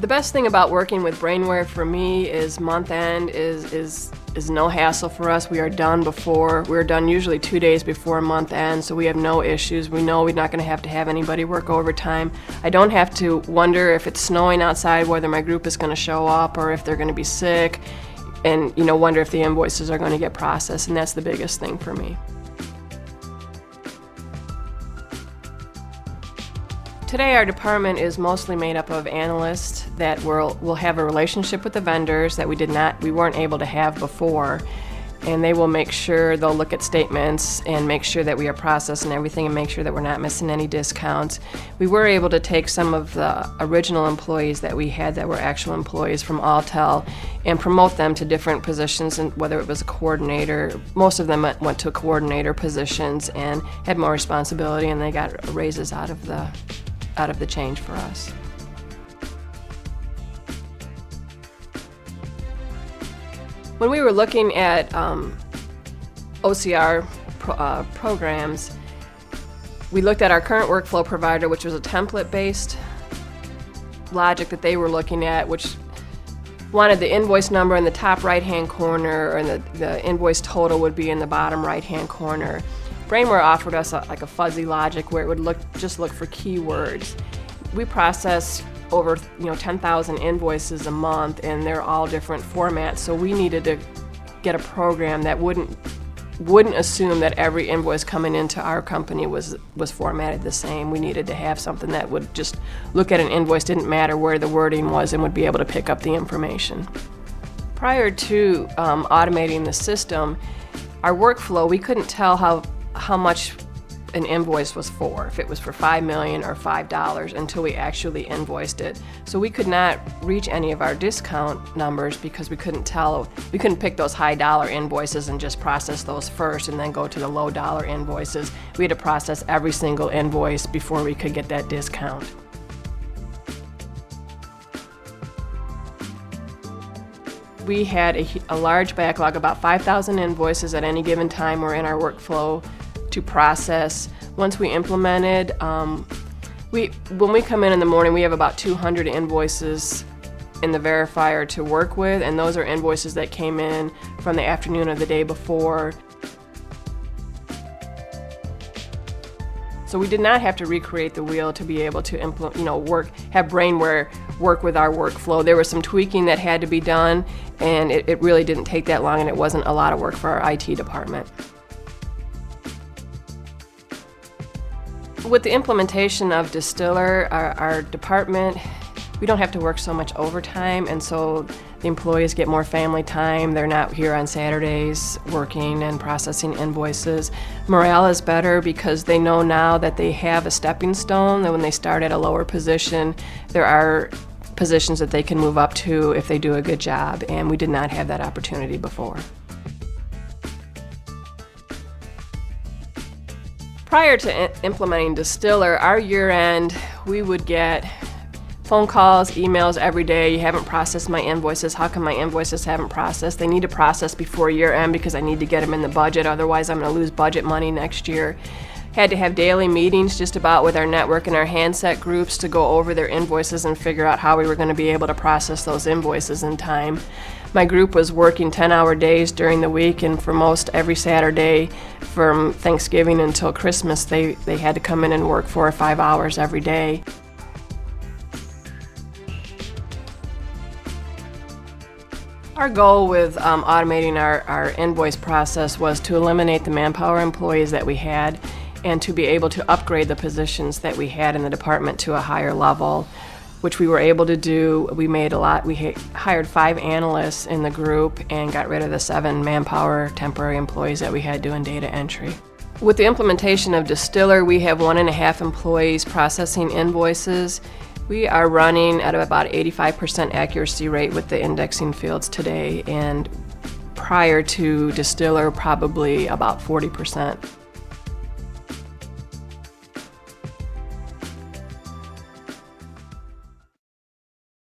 The best thing about working with Brainware for me is month end is no hassle for us. We're done usually 2 days before month end, so we have no issues. We know we're not going to have anybody work overtime. I don't have to wonder if it's snowing outside whether my group is going to show up or if they're going to be sick, and wonder if the invoices are going to get processed, and that's the biggest thing for me. Today our department is mostly made up of analysts that will have a relationship with the vendors that we weren't able to have before, and they will make sure they'll look at statements and make sure that we are processing everything and make sure that we're not missing any discounts. We were able to take some of the original employees that we had that were actual employees from Alltel and promote them to different positions, and whether it was a coordinator, most of them went to coordinator positions and had more responsibility, and they got raises out of the change for us. When we were looking at OCR programs, we looked at our current workflow provider, which was a template-based logic that they were looking at, which wanted the invoice number in the top right-hand corner, and the invoice total would be in the bottom right-hand corner. Brainware offered us like a fuzzy logic where it would just look for keywords. We process over 10,000 invoices a month, and they're all different formats, so we needed to get a program that wouldn't assume that every invoice coming into our company was formatted the same. We needed to have something that would just look at an invoice, didn't matter where the wording was, and would be able to pick up the information. Prior to automating the system, our workflow, we couldn't tell how much an invoice was for, if it was for $5 million or $5, until we actually invoiced it. So we could not reach any of our discount numbers because we couldn't pick those high dollar invoices and just process those first and then go to the low dollar invoices. We had to process every single invoice before we could get that discount. We had a large backlog, about 5,000 invoices at any given time were in our workflow to process. Once we implemented, when we come in the morning, we have about 200 invoices in the verifier to work with, and those are invoices that came in from the afternoon of the day before. So we did not have to recreate the wheel to be able to have Brainware work with our workflow. There was some tweaking that had to be done, and it really didn't take that long, and it wasn't a lot of work for our IT department. With the implementation of Distiller, our department, we don't have to work so much overtime, and so the employees get more family time. They're not here on Saturdays working and processing invoices. Morale is better because they know now that they have a stepping stone, that when they start at a lower position, there are positions that they can move up to if they do a good job, and we did not have that opportunity before. Prior to implementing Distiller, our year-end, we would get phone calls, emails every day. You haven't processed my invoices. How come my invoices haven't processed? They need to process before year-end because I need to get them in the budget. Otherwise, I'm going to lose budget money next year. Had to have daily meetings just about with our network and our handset groups to go over their invoices and figure out how we were going to be able to process those invoices in time. My group was working 10-hour days during the week, and for most every Saturday from Thanksgiving until Christmas, they had to come in and work 4 or 5 hours every day. Our goal with automating our invoice process was to eliminate the manpower employees that we had and to be able to upgrade the positions that we had in the department to a higher level, which we were able to do. We hired 5 analysts in the group and got rid of the 7 manpower temporary employees that we had doing data entry. With the implementation of Distiller, we have 1.5 employees processing invoices. We are running at about 85% accuracy rate with the indexing fields today, and prior to Distiller, probably about 40%.